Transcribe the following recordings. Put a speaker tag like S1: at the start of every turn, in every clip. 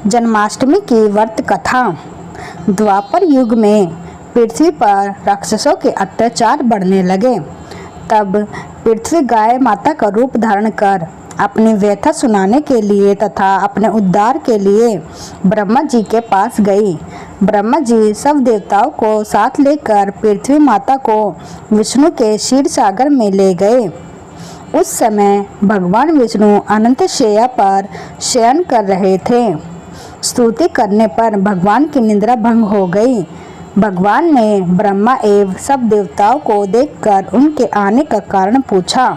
S1: जन्माष्टमी की व्रत कथा। द्वापर युग में पृथ्वी पर राक्षसों के अत्याचार बढ़ने लगे। तब पृथ्वी गाय माता का रूप धारण कर अपनी व्यथा सुनाने के लिए तथा अपने उद्धार के लिए ब्रह्मा जी के पास गई। ब्रह्मा जी सब देवताओं को साथ लेकर पृथ्वी माता को विष्णु के क्षीर सागर में ले गए। उस समय भगवान विष्णु अनंत शैया पर शयन कर रहे थे। स्तुति करने पर भगवान की निद्रा भंग हो गई। भगवान ने ब्रह्मा एवं सब देवताओं को देखकर उनके आने का कारण पूछा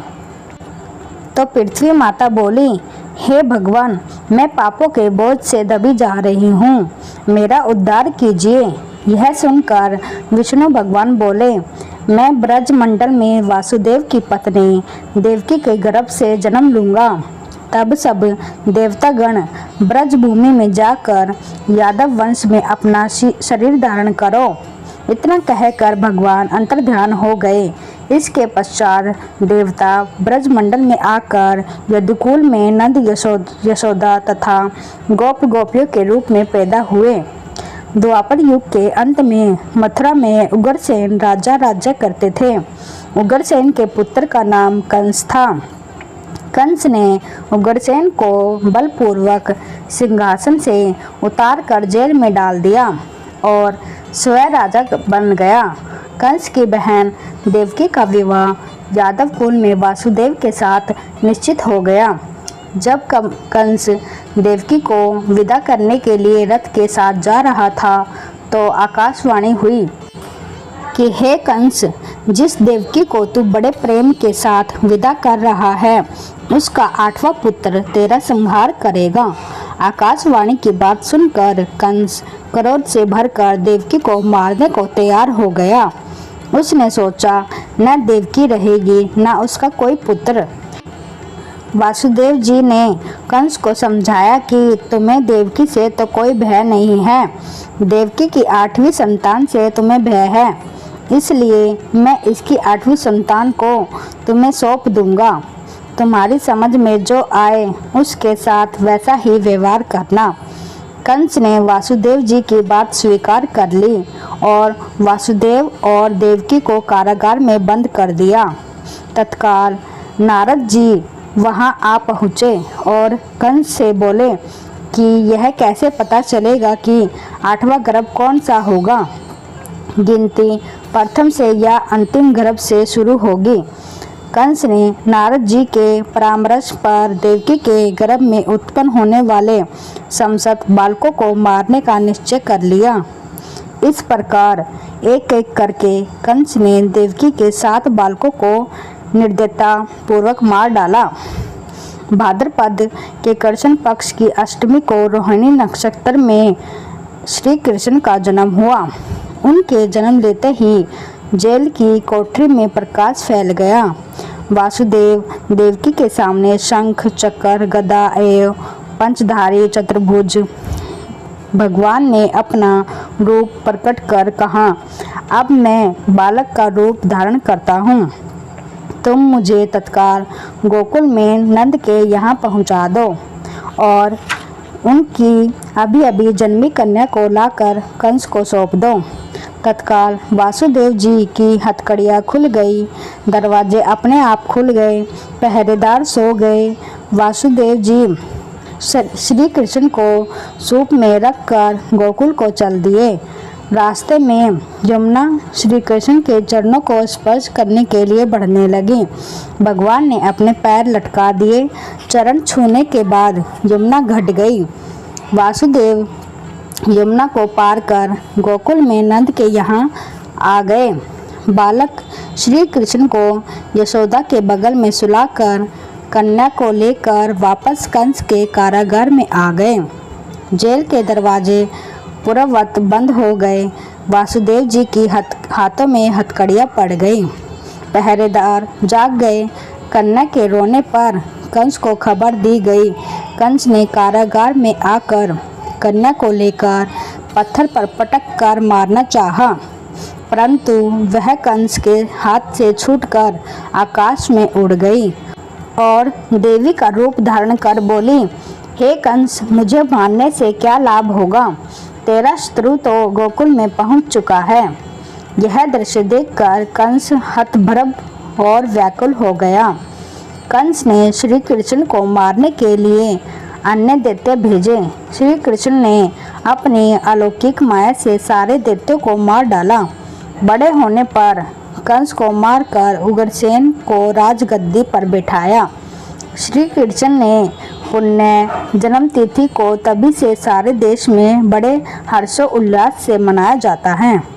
S1: तो पृथ्वी माता बोली, हे भगवान, मैं पापों के बोझ से दबी जा रही हूँ, मेरा उद्धार कीजिए। यह सुनकर विष्णु भगवान बोले, मैं ब्रजमंडल में वासुदेव की पत्नी देवकी के गर्भ से जन्म लूँगा। तब सब देवतागण ब्रज भूमि में जाकर यादव वंश में अपना शरीर धारण करो। इतना कहकर भगवान अंतर्ध्यान हो गए। इसके पश्चात देवता ब्रजमंडल में आकर यदुकुल में नंद यशोदा तथा गोप गोपियों के रूप में पैदा हुए। द्वापर युग के अंत में मथुरा में उग्रसेन राजा राज्य करते थे। उग्रसेन के पुत्र का नाम कंस था। कंस ने उग्रसेन को बलपूर्वक सिंहासन से उतारकर जेल में डाल दिया और स्वयं राजा बन गया। कंस की बहन देवकी का विवाह यादव कुल में वासुदेव के साथ निश्चित हो गया। जब कंस देवकी को विदा करने के लिए रथ के साथ जा रहा था तो आकाशवाणी हुई कि हे कंस, जिस देवकी को तू बड़े प्रेम के साथ विदा कर रहा है उसका 8वां पुत्र तेरा संहार करेगा। आकाशवाणी की बात सुनकर कंस क्रोध से भरकर देवकी को मारने को तैयार हो गया। उसने सोचा, न देवकी रहेगी न उसका कोई पुत्र। वासुदेव जी ने कंस को समझाया कि तुम्हें देवकी से तो कोई भय नहीं है, देवकी की 8वीं संतान से तुम्हें भय है, इसलिए मैं इसकी 8वीं संतान को तुम्हें सौंप दूंगा। तुम्हारी समझ में जो आए उसके साथ वैसा ही व्यवहार करना। कंस ने वासुदेव जी की बात स्वीकार कर ली और वासुदेव और देवकी को कारागार में बंद कर दिया। तत्काल नारद जी वहां आ पहुँचे और कंस से बोले कि यह कैसे पता चलेगा कि 8वां गर्भ कौन सा होगा। गिनती प्रथम से या अंतिम गर्भ से शुरू होगी। कंस ने नारद जी के परामर्श पर देवकी के गर्भ में उत्पन्न होने वाले समस्त बालकों को मारने का निश्चय कर लिया। इस प्रकार एक एक करके कंस ने देवकी के 7 बालकों को निर्दयता पूर्वक मार डाला। भाद्रपद के कृष्ण पक्ष की अष्टमी को रोहिणी नक्षत्र में श्री कृष्ण का जन्म हुआ। उनके जन्म लेते ही जेल की कोठरी में प्रकाश फैल गया। वासुदेव देवकी के सामने शंख चक्र गदा एवं पंचधारी चतुर्भुज भगवान ने अपना रूप प्रकट कर कहा, अब मैं बालक का रूप धारण करता हूँ, तुम मुझे तत्काल गोकुल में नंद के यहाँ पहुँचा दो और उनकी अभी अभी जन्मी कन्या को लाकर कंस को सौंप दो। तत्काल वासुदेव जी की हथकड़ियाँ खुल गई, दरवाजे अपने आप खुल गए, पहरेदार सो गए। वासुदेव जी श्री कृष्ण को सूप में रखकर गोकुल को चल दिए। रास्ते में यमुना श्री कृष्ण के चरणों को स्पर्श करने के लिए बढ़ने लगी। भगवान ने अपने पैर लटका दिए। चरण छूने के बाद यमुना घट गई। वासुदेव यमुना को पार कर गोकुल में नंद के यहाँ आ गए। बालक श्री कृष्ण को यशोदा के बगल में सुलाकर कन्या को लेकर वापस कंस के कारागार में आ गए। जेल के दरवाजे पूर्ववत बंद हो गए। वासुदेव जी की हाथों में हथकड़ियाँ पड़ गई। पहरेदार जाग गए। कन्या के रोने पर कंस को खबर दी गई। कंस ने कारागार में आकर कन्या को लेकर पत्थर पर पटक कर मारना चाहा, परंतु वह कंस के हाथ से छूटकर आकाश में उड़ गई और देवी का रूप धारण कर बोली, हे कंस, मुझे मारने से क्या लाभ होगा? तेरा शत्रु तो गोकुल में पहुंच चुका है। यह दृश्य देखकर कंस हतप्रभ और व्याकुल हो गया। कंस ने श्री कृष्ण को मारने के लिए अन्य दैत्य भेजे। श्री कृष्ण ने अपनी अलौकिक माया से सारे दैत्यों को मार डाला। बड़े होने पर कंस को मारकर उग्रसेन को राजगद्दी पर बिठाया। श्री कृष्ण ने पुण्य जन्म तिथि को तभी से सारे देश में बड़े हर्षोल्लास से मनाया जाता है।